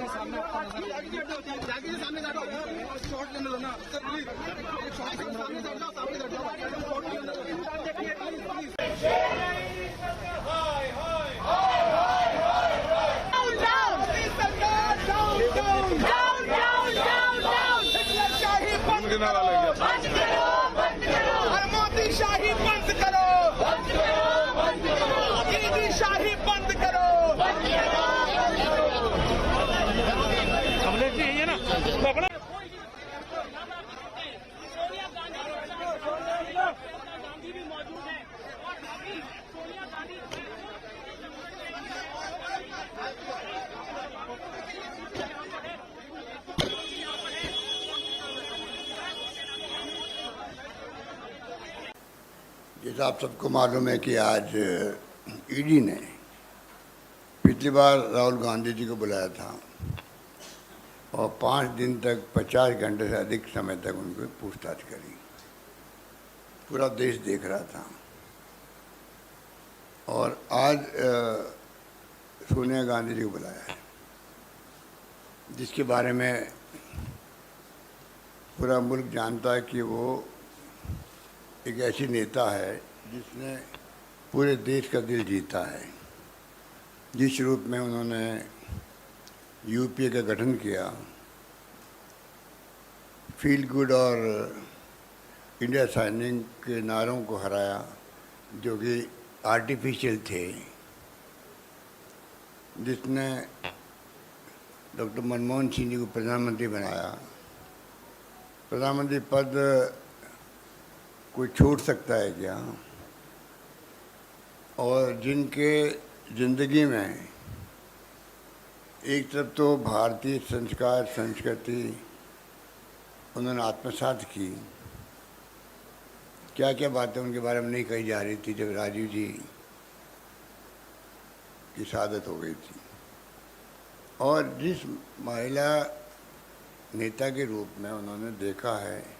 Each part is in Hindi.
शाही बंद करो, शाही बंद करो। हमने से यही है ना पकड़ा। गांधी भी मौजूद है और सोनिया गांधी जैसा आप सबको मालूम है कि आज ईडी ने पिछली बार राहुल गांधी जी को बुलाया था और 5 दिन तक 50 घंटे से अधिक समय तक उनको पूछताछ करी। पूरा देश देख रहा था और आज सोनिया गांधी जी को बुलाया है, जिसके बारे में पूरा मुल्क जानता है कि वो एक ऐसी नेता है जिसने पूरे देश का दिल जीता है। जिस रूप में उन्होंने यूपीए का गठन किया, फील गुड और इंडिया शाइनिंग के नारों को हराया जो कि आर्टिफिशियल थे, जिसने डॉक्टर मनमोहन सिंह जी को प्रधानमंत्री बनाया। प्रधानमंत्री पद कोई छोड़ सकता है क्या? और जिनके ज़िंदगी में एक तरफ तो भारतीय संस्कार संस्कृति उन्होंने आत्मसात की, क्या क्या बातें उनके बारे में नहीं कही जा रही थी जब राजीव जी की शहादत हो गई थी। और जिस महिला नेता के रूप में उन्होंने देखा है,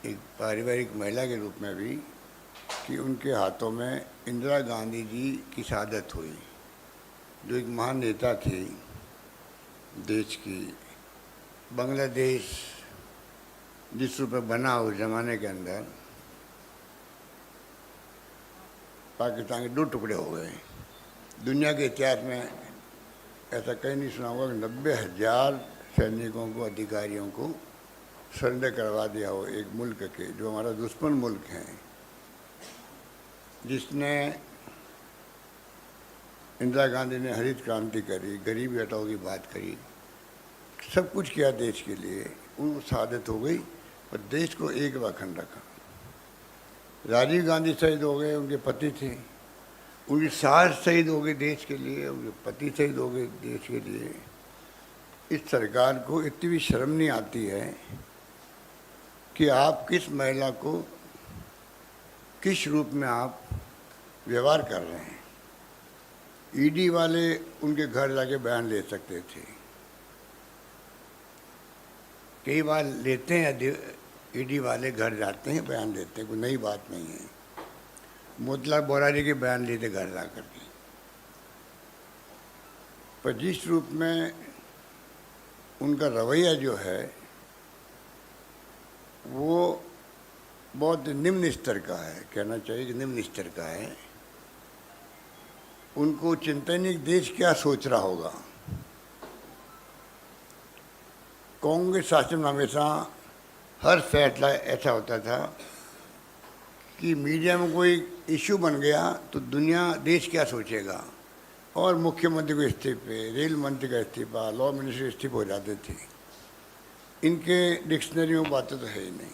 एक पारिवारिक महिला के रूप में भी, कि उनके हाथों में इंदिरा गांधी जी की शहादत हुई, जो एक महान नेता थी देश की। बांग्लादेश जिस रूप में बना उस जमाने के अंदर, पाकिस्तान के 2 टुकड़े हो गए। दुनिया के इतिहास में ऐसा कहीं नहीं सुना होगा कि 90,000 सैनिकों को, अधिकारियों को सरेंडर करवा दिया हो एक मुल्क के, जो हमारा दुश्मन मुल्क है, जिसने इंदिरा गांधी ने हरित क्रांति करी, गरीबी हटाओ की बात करी, सब कुछ किया देश के लिए। वो शहादत हो गई पर देश को एक अखंड रखा। राजीव गांधी शहीद हो गए, उनके पति थे, उनकी सास शहीद हो गई देश के लिए, उनके पति शहीद हो गए देश के लिए। इस सरकार को इतनी भी शर्म नहीं आती है कि आप किस महिला को किस रूप में आप व्यवहार कर रहे हैं। ईडी वाले उनके घर जाके बयान ले सकते थे, कई बार लेते हैं, ईडी वाले घर जाते हैं, बयान देते हैं, कोई नई बात नहीं है। मोतीलाल बोरा जी के बयान लिए थे घर जा करके। पर जिस रूप में उनका रवैया जो है वो बहुत निम्न स्तर का है, कहना चाहिए कि निम्न स्तर का है। उनको चिंता नहीं देश क्या सोच रहा होगा। कांग्रेस शासन में हमेशा हर फैसला ऐसा होता था कि मीडिया में कोई इश्यू बन गया तो दुनिया देश क्या सोचेगा, और मुख्यमंत्री को इस्तीफे, रेल मंत्री का इस्तीफा, लॉ मिनिस्टर इस्तीफे हो जाते थे। इनके डिक्शनरी में बातें तो है ही नहीं।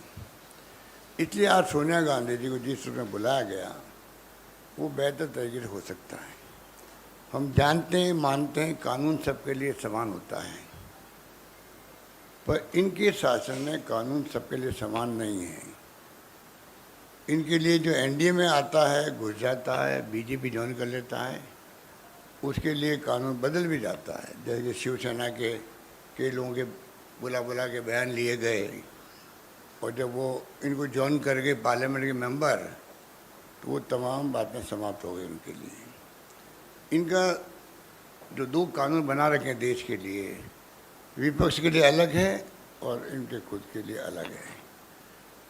इसलिए आज सोनिया गांधी जी को जिस रूप में बुलाया गया वो बेहतर तरीके से हो सकता है। हम जानते हैं, मानते हैं, कानून सबके लिए समान होता है, पर इनके शासन में कानून सबके लिए समान नहीं है। इनके लिए जो एनडीए में आता है घुस जाता है, बीजेपी ज्वाइन कर लेता है, उसके लिए कानून बदल भी जाता है। जैसे शिवसेना के कई लोगों के बुला के बयान लिए गए, और जब वो इनको ज्वाइन कर गए पार्लियामेंट के मेंबर, तो वो तमाम बातें समाप्त हो गई उनके लिए। इनका जो दो कानून बना रखे हैं देश के लिए, विपक्ष के लिए अलग है और इनके खुद के लिए अलग है।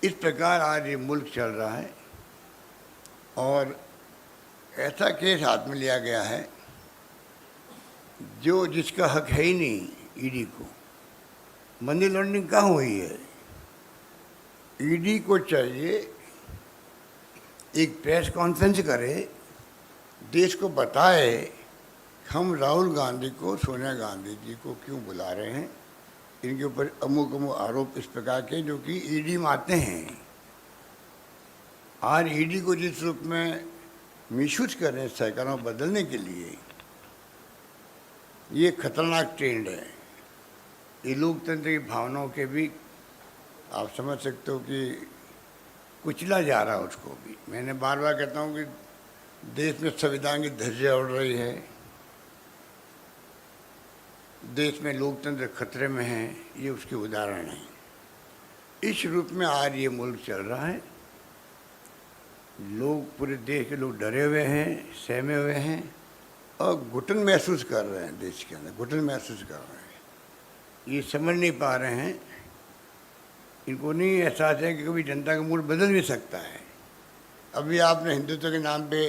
इस प्रकार आज ये मुल्क चल रहा है और ऐसा केस हाथ में लिया गया है जो जिसका हक है ही नहीं। ईडी को मनी लॉन्ड्रिंग कहाँ हुई है? ईडी को चाहिए एक प्रेस कॉन्फ्रेंस करे, देश को बताए हम राहुल गांधी को, सोनिया गांधी जी को क्यों बुला रहे हैं, इनके ऊपर अमुक अमुक आरोप इस प्रकार के जो कि ईडी में आते हैं। आज ईडी को जिस रूप में मिसयूज कर रहे हैं सरकारों बदलने के लिए, ये खतरनाक ट्रेंड है। ये लोकतंत्र की भावनाओं के भी आप समझ सकते हो कि कुचला जा रहा है उसको भी। मैंने बार बार कहता हूँ कि देश में संविधान की धज्जियां उड़ रही है, देश में लोकतंत्र खतरे में है, ये उसके उदाहरण हैं। इस रूप में आज ये मुल्क चल रहा है। लोग, पूरे देश के लोग डरे हुए हैं, सहमे हुए हैं और घुटन महसूस कर रहे हैं। देश के अंदर घुटन महसूस कर रहे हैं। ये समझ नहीं पा रहे हैं, इनको नहीं एहसास है कि कभी जनता का मूड बदल भी सकता है। अभी आपने हिंदुत्व के नाम पे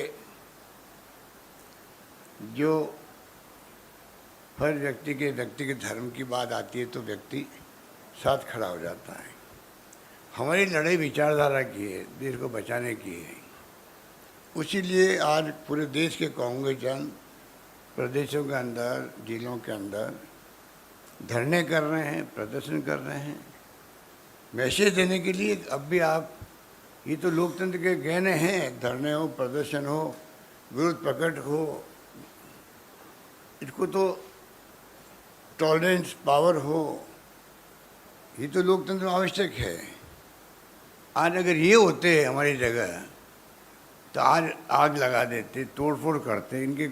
जो हर व्यक्ति के व्यक्तिगत धर्म की बात आती है तो व्यक्ति साथ खड़ा हो जाता है। हमारी लड़ाई विचारधारा की है, देश को बचाने की है। उसीलिए आज पूरे देश के कांग्रेसजन प्रदेशों के अंदर, जिलों के अंदर धरने कर रहे हैं, प्रदर्शन कर रहे हैं, मैसेज देने के लिए। अब भी आप, ये तो लोकतंत्र के गहने हैं, धरने हो, प्रदर्शन हो, विरोध प्रकट हो, इसको तो टॉलरेंस पावर हो, ये तो लोकतंत्र में आवश्यक है। आज अगर ये होते हमारी जगह तो आज आग लगा देते, तोड़फोड़ करते, इनके